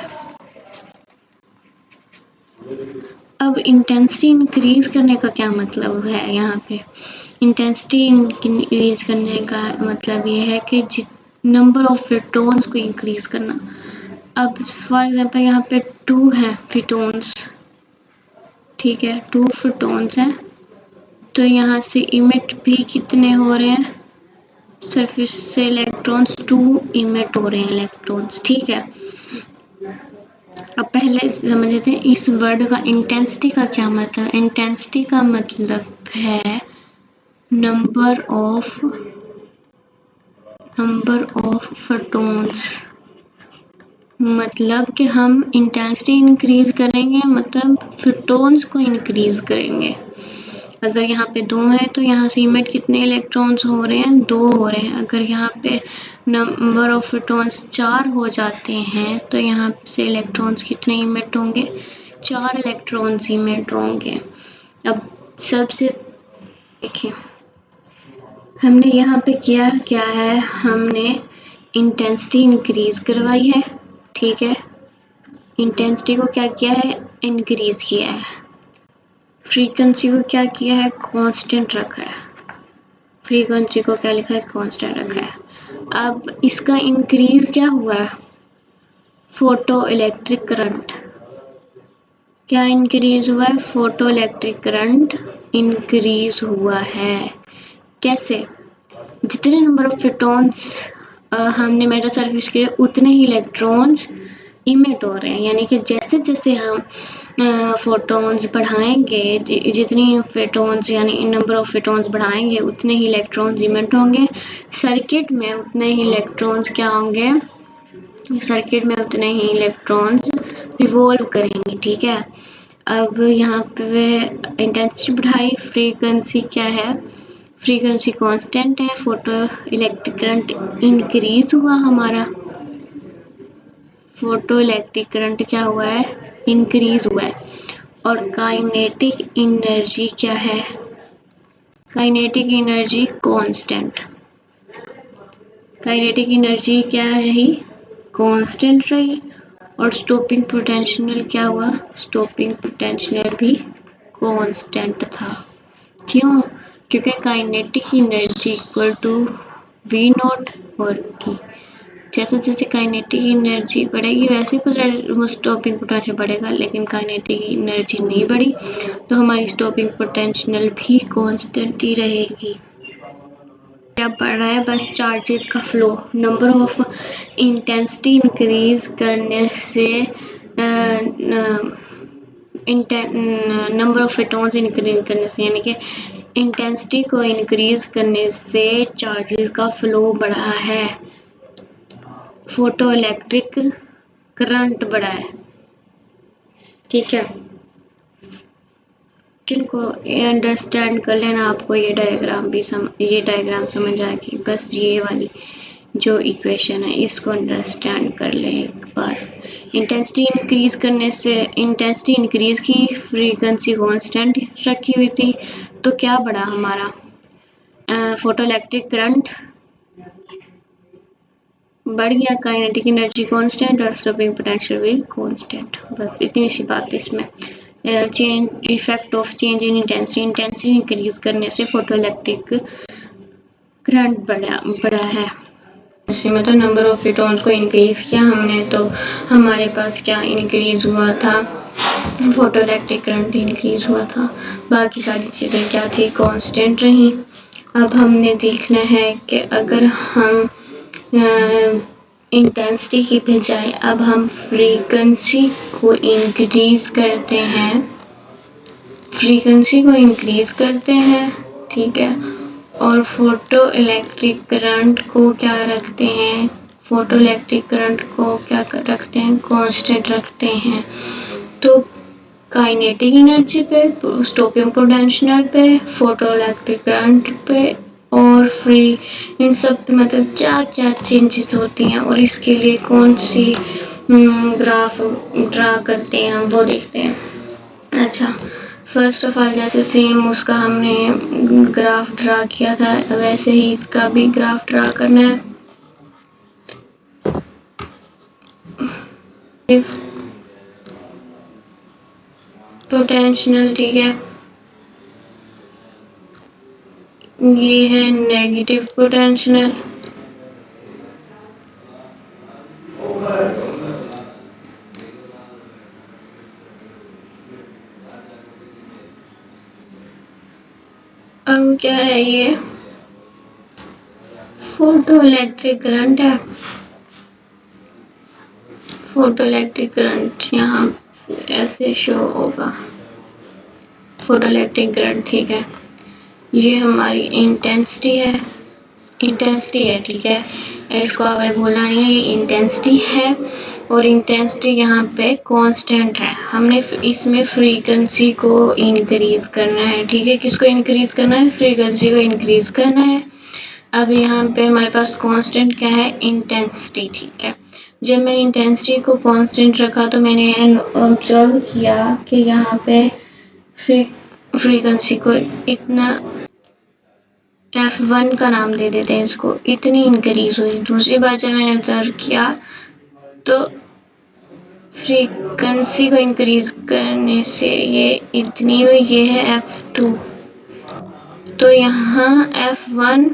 अब इंटेंसिटी इंक्रीज करने का क्या मतलब है, यहाँ पे इंटेंसिटी इंक्रीज करने का मतलब ये है कि नंबर ऑफ फोटॉन्स को इंक्रीज करना। अब फॉर एग्जांपल यहाँ पे 2 है फोटॉन्स, ठीक है, 2 फोटॉन्स हैं, तो यहाँ से इमिट भी कितने हो रहे हैं, सरफेस से इलेक्ट्रॉन्स 2 इमिट हो रहे हैं इलेक्ट्रॉन्स। ठीक है, अब पहले समझ लेते हैं इस वर्ड का इंटेंसिटी का क्या मतलब। इंटेंसिटी का मतलब है नंबर ऑफ फोटॉन्स, मतलब कि हम इंटेंसिटी इंक्रीज करेंगे, मतलब फोटॉन्स को इंक्रीज करेंगे। अगर यहाँ पे 2 है तो यहाँ से इमिट कितने इलेक्ट्रॉन्स हो रहे हैं, 2 हो रहे हैं। अगर यहाँ पे नंबर ऑफ फोटॉन्स 4 हो जाते हैं तो यहाँ से इलेक्ट्रॉन्स कितने इमिट होंगे, 4 इलेक्ट्रॉन्स इमिट होंगे। अब सबसे देखिए, हमने यहाँ पे क्या है, हमने इंटेंसिटी इंक्रीज करवाई है, ठीक है, इंटेंसिटी को क्या किया है, इंक्रीज किया है, फ्रीक्वेंसी को क्या किया है, कांस्टेंट रखा है, फ्रीक्वेंसी को क्या लिखा है, कांस्टेंट रखा है। अब इसका इंक्रीज क्या हुआ है, फोटो इलेक्ट्रिक करंट। क्या इंक्रीज हुआ है, फोटो इलेक्ट्रिक करंट इंक्रीज हुआ है। कैसे, जितने नंबर ऑफ फोटॉन्स हमने मेटा सर्विस किए उतने ही इलेक्ट्रॉन्स इमिट हो रहे हैं, यानी कि जैसे जैसे हम फोटॉन्स बढ़ाएंगे, जितनी फोटॉन्स यानी नंबर ऑफ फोटॉन्स बढ़ाएंगे उतने ही इलेक्ट्रॉन्स इमिट होंगे सर्किट में, उतने ही इलेक्ट्रॉन्स क्या होंगे, सर्किट में उतने ही इलेक्ट्रॉन्स रिवॉल्व करेंगे। ठीक है, अब यहाँ पे इंटेंसिटी बढ़ाई, फ्रीक्वेंसी क्या है, फ्रीक्वेंसी कांस्टेंट है, फोटो इलेक्ट्रिक करंट इंक्रीज हुआ हमारा, फोटो इलेक्ट्रिक करंट क्या हुआ है, इंक्रीज हुआ है। और काइनेटिक एनर्जी क्या है, kinetic energy constant, kinetic energy क्या रही, कांस्टेंट रही। और स्टॉपिंग पोटेंशियल क्या हुआ, स्टॉपिंग पोटेंशियल भी कांस्टेंट था। क्यों, क्योंकि kinetic energy equal to we naught और ई, जैसे जैसे काइनेटिक एनर्जी बढ़ेगी वैसे स्टॉपिंग पोटेंशियल बढ़ेगा, लेकिन काइनेटिक एनर्जी नहीं बढ़ी तो हमारी स्टॉपिंग पोटेंशियल भी कांस्टेंट ही रहेगी। क्या पढ़ रहा है, बस चार्जेस का flow, number of intensity increase करने से नंबर ऑफ फोटॉन्स इंक्रीज करने से, यानी कि इंटेंसिटी को इंक्रीज करने से चार्जेस का फ्लो बढ़ा है, फोटो इलेक्ट्रिक करंट बढ़ा है। ठीक है, जिनको अंडरस्टैंड कर लेना, आपको ये डायग्राम भी ये डायग्राम समझ आएगी। बस ये वाली जो इक्वेशन है इसको अंडरस्टैंड कर लें एक बार। इंटेंसिटी इंक्रीज करने से, इंटेंसिटी इंक्रीज की, फ्रीक्वेंसी कांस्टेंट रखी हुई थी, तो क्या बढ़ा हमारा, फोटो इलेक्ट्रिक करंट बढ़ गया, काइनेटिक एनर्जी कांस्टेंट और स्टॉपिंग पोटेंशियल भी कांस्टेंट। बस इतनी सी बात इसमें। Change, effect of change in intensity, intensity increase करने से फोटो इलेक्ट्रिक करंट बढ़ा है। इसी में तो नंबर ऑफ फोटॉन्स को इंक्रीज किया हमने, तो हमारे पास क्या इंक्रीज हुआ था, फोटो इलेक्ट्रिक करंट इंक्रीज हुआ था। बाकी सारी चीज़ें क्या थी, कांस्टेंट रही। अब हमने देखना है कि अगर हम इंटेंसिटी की बजाय अब हम फ्रीक्वेंसी को इंक्रीज करते हैं, फ्रीक्वेंसी को इंक्रीज करते हैं। ठीक है, और फोटो इलेक्ट्रिक करंट को क्या रखते हैं, फोटो इलेक्ट्रिक करंट को क्या रखते हैं, कांस्टेंट रखते हैं। तो काइनेटिक एनर्जी पे, स्टॉपिंग पोटेंशियल पे, फोटो इलेक्ट्रिक करंट पे और फ्री, इन सब पे मतलब क्या क्या चेंजेस होती हैं और इसके लिए कौन सी ग्राफ ड्रा करते हैं हम वो देखते हैं। अच्छा, फर्स्ट ऑफ ऑल जैसे सेम उसका हमने ग्राफ ड्रा किया था वैसे ही इसका भी ग्राफ ड्रा करना है। पोटेंशियल, ठीक है, ये है नेगेटिव पोटेंशियल, अब क्या है, ये फोटो इलेक्ट्रिक करंट है, फोटो इलेक्ट्रिक करंट यहाँ ऐसे शो होगा, फोटो इलेक्ट्रिक करंट। ठीक है, ये हमारी इंटेंसिटी है, इंटेंसिटी है। ठीक है, इसको आपने भूलना नहीं है, ये इंटेंसिटी है और इंटेंसिटी यहाँ पे कांस्टेंट है। हमने इसमें फ्रीक्वेंसी को इंक्रीज करना है। ठीक है, किसको इंक्रीज करना है, फ्रीक्वेंसी को इंक्रीज करना है। अब यहाँ पे हमारे पास कांस्टेंट क्या है, इंटेंसिटी। ठीक है, जब मैंने इंटेंसिटी को कांस्टेंट रखा तो मैंने ऑब्जर्व किया कि यहाँ पे फ्रीक्वेंसी को इतना F1 का नाम दे देते हैं इसको, इतनी इंक्रीज हुई। दूसरी बार जब मैंने ऑब्जर्व किया तो फ्रीक्वेंसी को इंक्रीज करने से ये इतनी हुई, ये है F2। तो यहाँ F1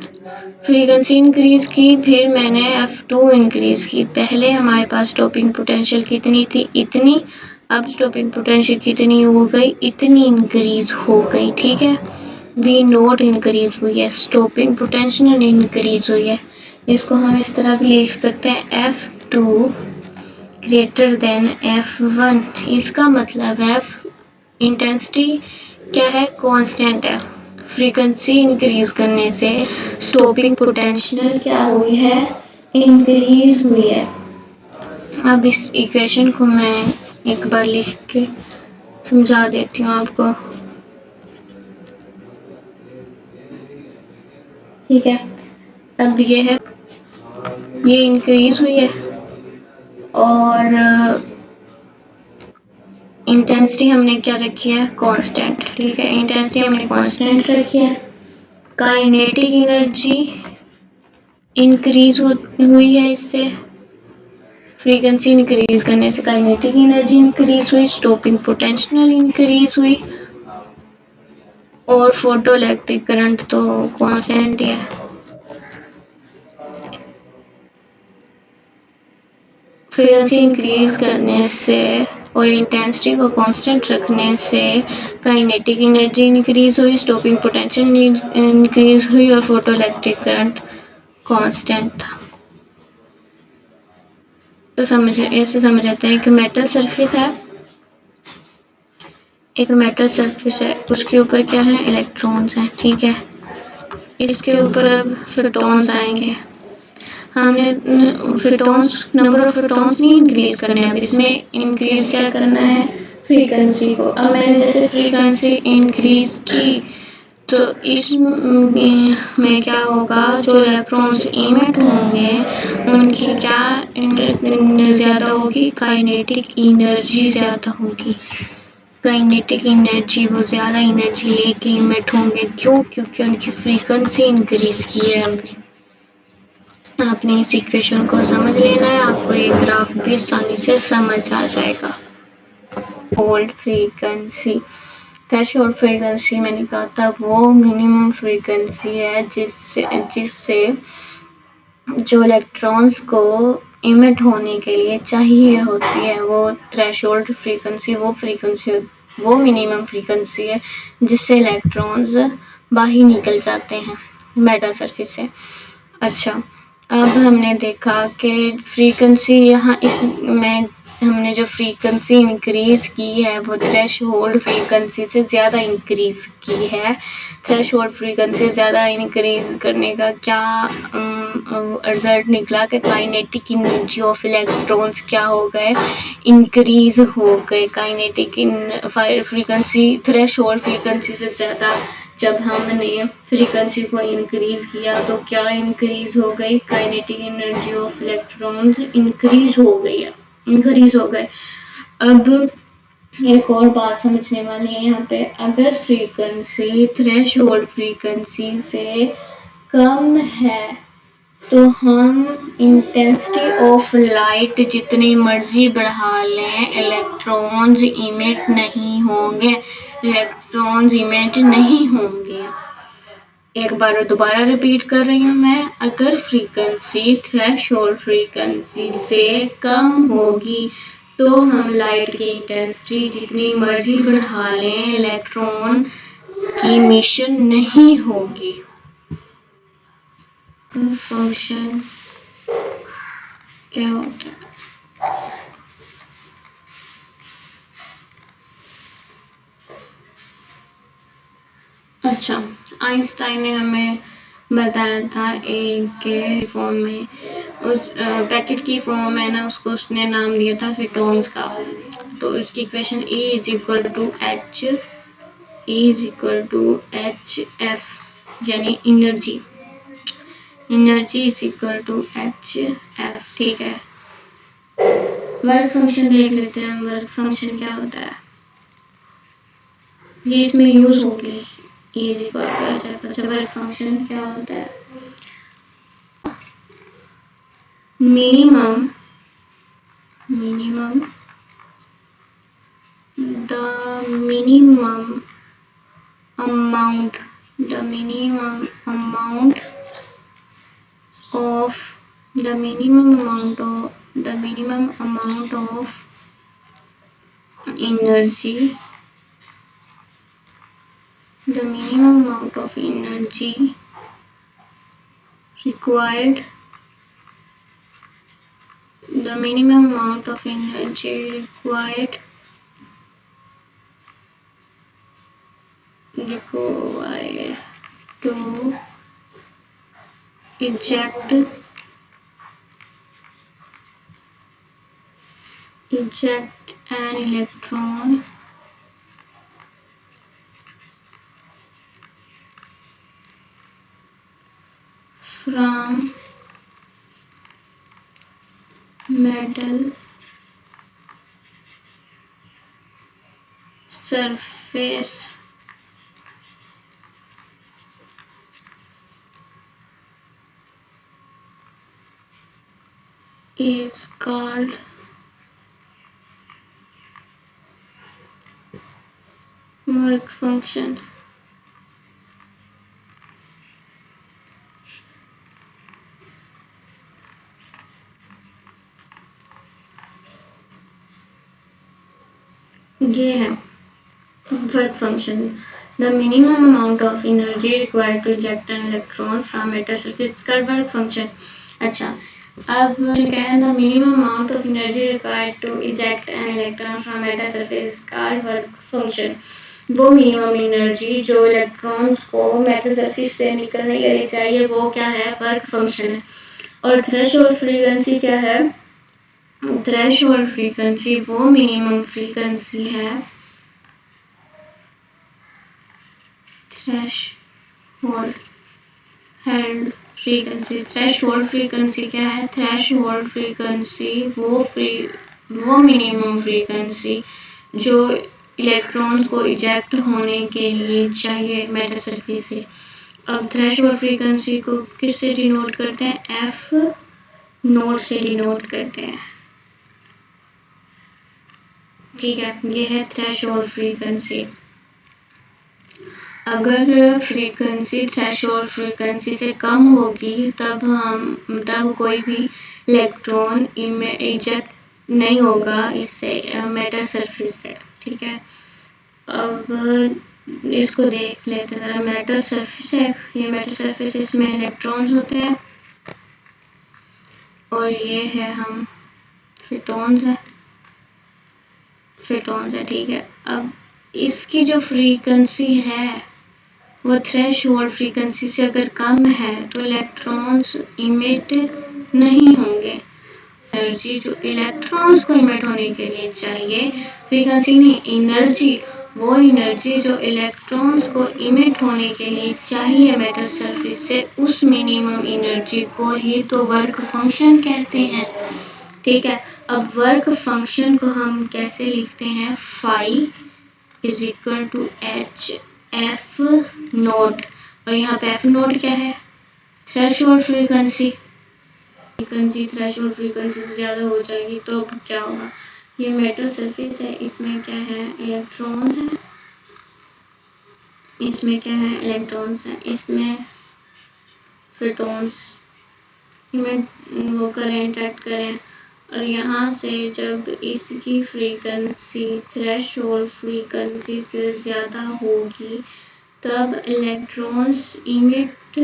फ्रीक्वेंसी इंक्रीज की, फिर मैंने F2 इंक्रीज की। पहले हमारे पास स्टॉपिंग पोटेंशियल कितनी थी, इतनी। अब स्टॉपिंग पोटेंशियल कितनी हो गई, इतनी इंक्रीज हो गई। ठीक है, V नोट इंक्रीज हुई है, स्टॉपिंग पोटेंशियल इंक्रीज हुई है। इसको हम इस तरह भी लिख सकते हैं F2 ग्रेटर देन F1। इसका मतलब है इंटेंसिटी क्या है, कांस्टेंट है। फ्रीक्वेंसी इंक्रीज करने से स्टॉपिंग पोटेंशियल क्या हुई है, इंक्रीज हुई है। अब इस इक्वेशन को मैं एक बार लिख के समझा देती हूँ आपको। ठीक है, अब ये है, ये इंक्रीज हुई है और इंटेंसिटी हमने क्या रखी है, कांस्टेंट। ठीक है, इंटेंसिटी हमने कांस्टेंट रखी है। काइनेटिक एनर्जी इंक्रीज हुई है, इससे फ्रीक्वेंसी इंक्रीज करने से काइनेटिक एनर्जी इंक्रीज हुई, स्टॉपिंग पोटेंशियल इंक्रीज हुई और फोटो इलेक्ट्रिक करंट तो कांस्टेंट है। फ्रीक्वेंसी इंक्रीज करने से और इंटेंसिटी को कांस्टेंट रखने से काइनेटिक एनर्जी इंक्रीज हुई, स्टॉपिंग पोटेंशियल इंक्रीज हुई और फोटो इलेक्ट्रिक करंट कांस्टेंट था। तो ऐसे समझ आते हैं कि मेटल सरफेस है, एक मेटल सरफेस है, उसके ऊपर क्या है, इलेक्ट्रॉन्स हैं। ठीक है, इसके ऊपर अब फोटॉन्स आएंगे। हमने फोटॉन्स, नंबर ऑफ फोटॉन्स नहीं इंक्रीज करने हैं, अब इसमें इंक्रीज क्या करना है, फ्रीक्वेंसी को। अब मैंने जैसे फ्रीक्वेंसी इंक्रीज की तो इसमें क्या होगा, जो इलेक्ट्रॉन्स इमिट होंगे उनकी क्या ज़्यादा होगी, काइनेटिक एनर्जी ज़्यादा होगी। काइनेटिक एनर्जी, वो ज़्यादा एनर्जी लेके इमिट होंगे। क्यों, क्योंकि उनकी फ्रीक्वेंसी इंक्रीज की है हमने। आपने इस इक्वेशन को समझ लेना है, आपको ये ग्राफ भी आसानी से समझ आ जाएगा। होल्ड फ्रीक्वेंसी, थ्रेशोल्ड फ्रीक्वेंसी मैंने कहा था वो मिनिमम फ्रीक्वेंसी है जिससे जो इलेक्ट्रॉन्स को इमिट होने के लिए चाहिए होती है, वो थ्रेशोल्ड फ्रीक्वेंसी, वो मिनिमम फ्रीक्वेंसी है जिससे इलेक्ट्रॉन्स बाहर निकल जाते हैं मेटल सरफेस से। अच्छा, अब हमने देखा कि फ्रीक्वेंसी यहाँ इसमें हमने जो फ्रीक्वेंसी इंक्रीज की है वो थ्रेशोल्ड फ्रीक्वेंसी से ज़्यादा इंक्रीज की है। थ्रेशोल्ड फ्रीक्वेंसी ज़्यादा इंक्रीज करने का क्या रिजल्ट निकला कि काइनेटिक एनर्जी ऑफ इलेक्ट्रॉन्स क्या हो गए, इंक्रीज हो गए। काइनेटिक फ्रीक्वेंसी थ्रेशोल्ड फ्रीक्वेंसी से ज़्यादा जब हमने फ्रीक्वेंसी को इंक्रीज किया तो क्या इंक्रीज हो गई, kinetic energy of electrons increase हो गए। अब एक और बात समझने वाली है यहाँ पे, अगर फ्रीक्वेंसी थ्रेशोल्ड फ्रीक्वेंसी से कम है तो हम इंटेंसिटी ऑफ लाइट जितनी मर्जी बढ़ा लें, इलेक्ट्रॉन्स इमिट नहीं होंगे। एक बार दोबारा रिपीट कर रही हूँ मैं, अगर फ्रीक्वेंसी थ्रेशोल्ड फ्रीक्वेंसी से कम होगी तो हम लाइट की इंटेंसिटी जितनी मर्जी बढ़ा लें, इलेक्ट्रॉन की इमिशन नहीं होगी। फंक्शन क्या होता है, अच्छा, आइंस्टाइन ने हमें बताया था ए के फॉर्म में, उस ब्रैकेट की फॉर्म है ना, उसको उसने नाम दिया था फोटॉन्स का। तो उसकी equation E is equal to H f, यानी energy is equal to H f. ठीक है, वर्क फंक्शन देख लेते हैं। वर्क फंक्शन क्या होता है, ये इसमें यूज होगी, E is equal to H F. अच्छा, वर्क फंक्शन क्या होता है, minimum the minimum amount the minimum amount of the minimum amount of energy the minimum amount of energy required the minimum amount of energy required to eject an electron from metal surface is called work function. ये है work function. The minimum amount of energy required to eject an electron from metal surface का work function. अच्छा, अब क्या है the minimum amount of energy required to eject an electron from metal surface का work function. वो मिनिमम एनर्जी जो इलेक्ट्रॉन्स को मेटल सरफेस से निकलने के लिए चाहिए वो क्या है वर्क फंक्शन है। और थ्रेशोल्ड फ्रीक्वेंसी क्या है थ्रेशोल्ड फ्रीक्वेंसी वो मिनिमम फ्रीक्वेंसी है थ्रेशोल्ड फ्रीक्वेंसी क्या है थ्रेशोल्ड फ्रीक्वेंसी वो मिनिमम फ्रीक्वेंसी जो इलेक्ट्रॉन्स को इजेक्ट होने के लिए चाहिए मेटल सरफेस से। अब थ्रेशोल्ड फ्रीक्वेंसी को किससे डिनोट करते हैं एफ नोट से डिनोट करते हैं। ठीक है, ये है थ्रेशोल्ड फ्रीक्वेंसी। अगर फ्रीक्वेंसी थ्रेशोल्ड फ्रीक्वेंसी से कम होगी तब कोई भी इलेक्ट्रॉन इजेक्ट नहीं होगा इससे मेटल सरफेस से। ठीक है, अब इसको देख लेते हैं। मेटल सरफेस है, ये मेटल सरफेस इसमें इलेक्ट्रॉन्स होते हैं और ये है हम फोटॉन्स है ठीक है। अब इसकी जो फ्रीक्वेंसी है वो थ्रेशोल्ड फ्रीक्वेंसी से अगर कम है तो इलेक्ट्रॉन्स इमिट नहीं होंगे। एनर्जी जो इलेक्ट्रॉन्स को इमिट होने के लिए चाहिए फ्रीक्वेंसी नहीं एनर्जी, वो एनर्जी जो इलेक्ट्रॉन्स को इमिट होने के लिए चाहिए मेटल सरफेस से उस मिनिमम एनर्जी को ही तो वर्क फंक्शन कहते हैं। ठीक है, अब वर्क फंक्शन को हम कैसे लिखते हैं phi is equal to H F naught और यहाँ पे एफ नोट क्या है थ्रेशोल्ड फ्रीक्वेंसी थ्रेशोल्ड फ्रीक्वेंसी से ज़्यादा हो जाएगी तो क्या होगा ये मेटल सरफेस है इसमें क्या है इलेक्ट्रॉन्स हैं इसमें फोटॉन्स में वो करें इंटरेक्ट करें और यहाँ से जब इसकी फ्रीक्वेंसी थ्रेशोल्ड फ्रीक्वेंसी से ज़्यादा होगी तब इलेक्ट्रॉन्स इमिट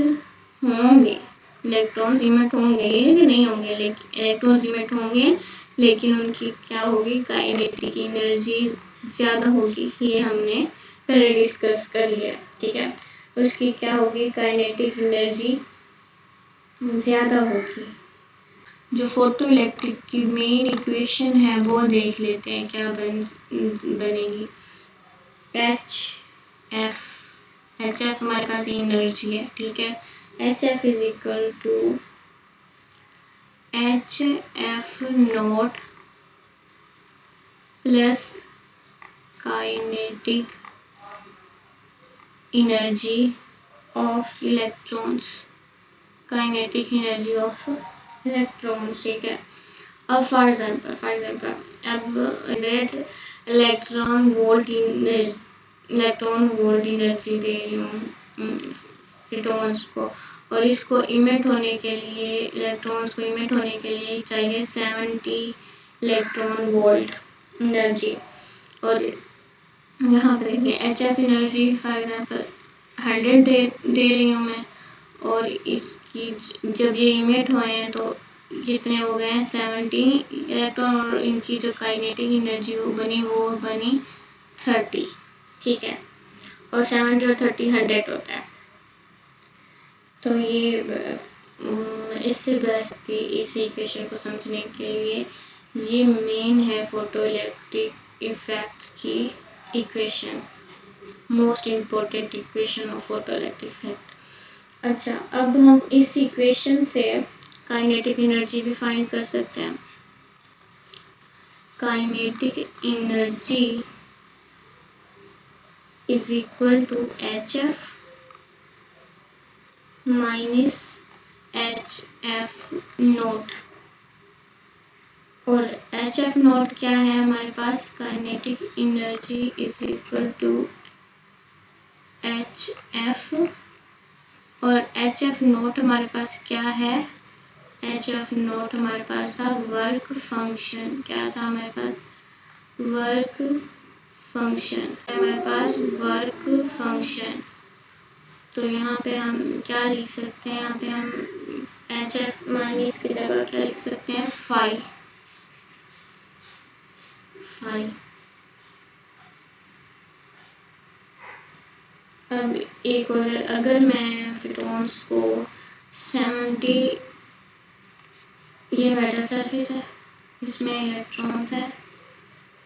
होंगे नहीं होंगे लेकिन इलेक्ट्रॉन्स इमिट होंगे लेकिन उनकी क्या होगी काइनेटिक एनर्जी ज़्यादा होगी। ये हमने पहले डिस्कस कर लिया। ठीक है, उसकी क्या होगी काइनेटिक एनर्जी ज़्यादा होगी। जो फोटो इलेक्ट्रिक की मेन इक्वेशन है वो देख लेते हैं क्या बनेगी एच एफ हमारे पास एनर्जी है। ठीक है, H F is equal to H F naught plus kinetic energy of electrons ठीक है। अब फॉर एग्जांपल अब इलेक्ट्रॉन वोल्ट एनर्जी दे रही हूँ फोटॉन्स को, और इसको इमिट होने के लिए, इलेक्ट्रॉन्स को इमिट होने के लिए चाहिए 70 इलेक्ट्रॉन वोल्ट एनर्जी। और यहाँ पे देखिए HF एनर्जी फॉर एग्जांपल 100 दे रही हूँ मैं, और इसकी जब ये इमिट हुए हैं तो कितने हो गए हैं 70 इलेक्ट्रॉन, और इनकी जो काइनेटिक एनर्जी वो बनी 30। ठीक है, और 70 और 30 100 होता है। तो ये इससे बेस्ट इस इक्वेशन को समझने के लिए ये मेन है फोटो इलेक्ट्रिक इफेक्ट की equation, most important equation of photo electric effect. अच्छा, अब हम इस इक्वेशन से काइनेटिक एनर्जी भी फाइंड कर सकते हैं। Kinetic energy is equal to HF minus HF naught. और HF नोट क्या है हमारे पास, kinetic energy is equal to HF, और HF नोट हमारे पास क्या है, HF नोट हमारे पास था वर्क फंक्शन। क्या था हमारे पास, वर्क फंक्शन, हमारे पास वर्क फंक्शन। तो यहाँ पे हम क्या लिख सकते हैं, यहाँ पे हम HF माइनस की जगह क्या लिख सकते हैं, फाई। अब एक और, अगर मैं फोटॉन्स को 70, ये मेटल सरफेस है, इसमें इलेक्ट्रॉन्स है,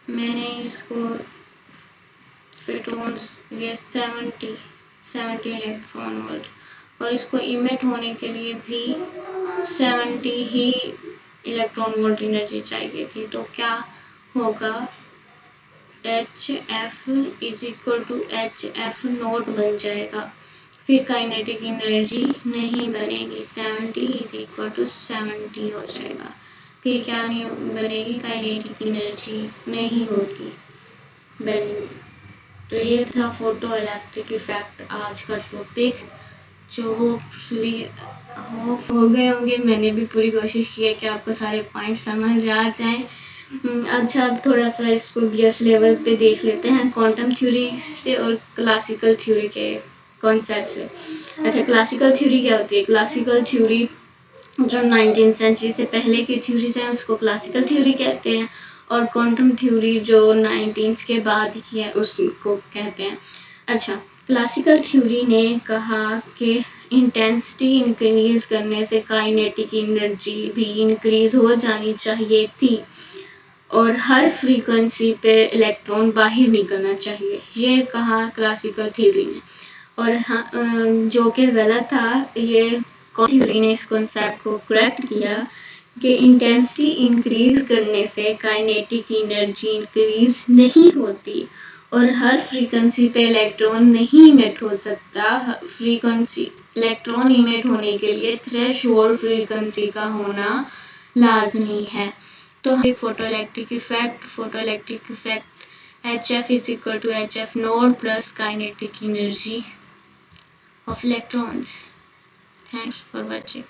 मैंने इसको फोटॉन्स ये 70 इलेक्ट्रॉन वोल्ट, और इसको इमिट होने के लिए भी 70 ही इलेक्ट्रॉन वोल्ट एनर्जी चाहिए थी। तो क्या होगा, HF is equal to HF naught बन जाएगा, फिर काइनेटिक एनर्जी नहीं बनेगी, 70 इज इक्वल टू 70 हो जाएगा, फिर क्या नहीं बनेगी, काइनेटिक एनर्जी नहीं होगी बनेगी। तो ये था फोटो इलेक्ट्रिक इफेक्ट आज का टॉपिक, जो होपफुली हो गए होंगे। मैंने भी पूरी कोशिश की है कि आपको सारे पॉइंट समझ आ जाएं। अच्छा, अब थोड़ा सा इसको BS लेवल पे देख लेते हैं, क्वांटम थ्योरी से और क्लासिकल थ्योरी के कॉन्सेप्ट से। अच्छा, क्लासिकल थ्योरी क्या होती है, क्लासिकल थ्योरी जो 19th सेंचुरी से पहले की थ्योरीज हैं उसको क्लासिकल थ्योरी कहते हैं, और क्वांटम थ्योरी जो 19th के बाद की है उसको कहते हैं। अच्छा, क्लासिकल थ्योरी ने कहा कि इंटेंसिटी इंक्रीज करने से काइनेटिक एनर्जी भी इंक्रीज हो जानी चाहिए थी, और हर फ्रीक्वेंसी पे इलेक्ट्रॉन बाहर निकलना चाहिए, ये कहा क्लासिकल थ्योरी ने। और हाँ, जो कि गलत था, ये थ्योरी ने इस कॉन्सेप्ट को करेक्ट किया कि इंटेंसिटी इंक्रीज करने से काइनेटिक एनर्जी इंक्रीज नहीं होती, और हर फ्रीक्वेंसी पे इलेक्ट्रॉन नहीं इमिट हो सकता। फ्रीक्वेंसी इलेक्ट्रॉन इमिट होने के लिए थ्रेशोल्ड फ्रीक्वेंसी का होना लाजमी है। तो photo electric effect HF is equal to HF node plus kinetic energy of electrons. Thanks for watching.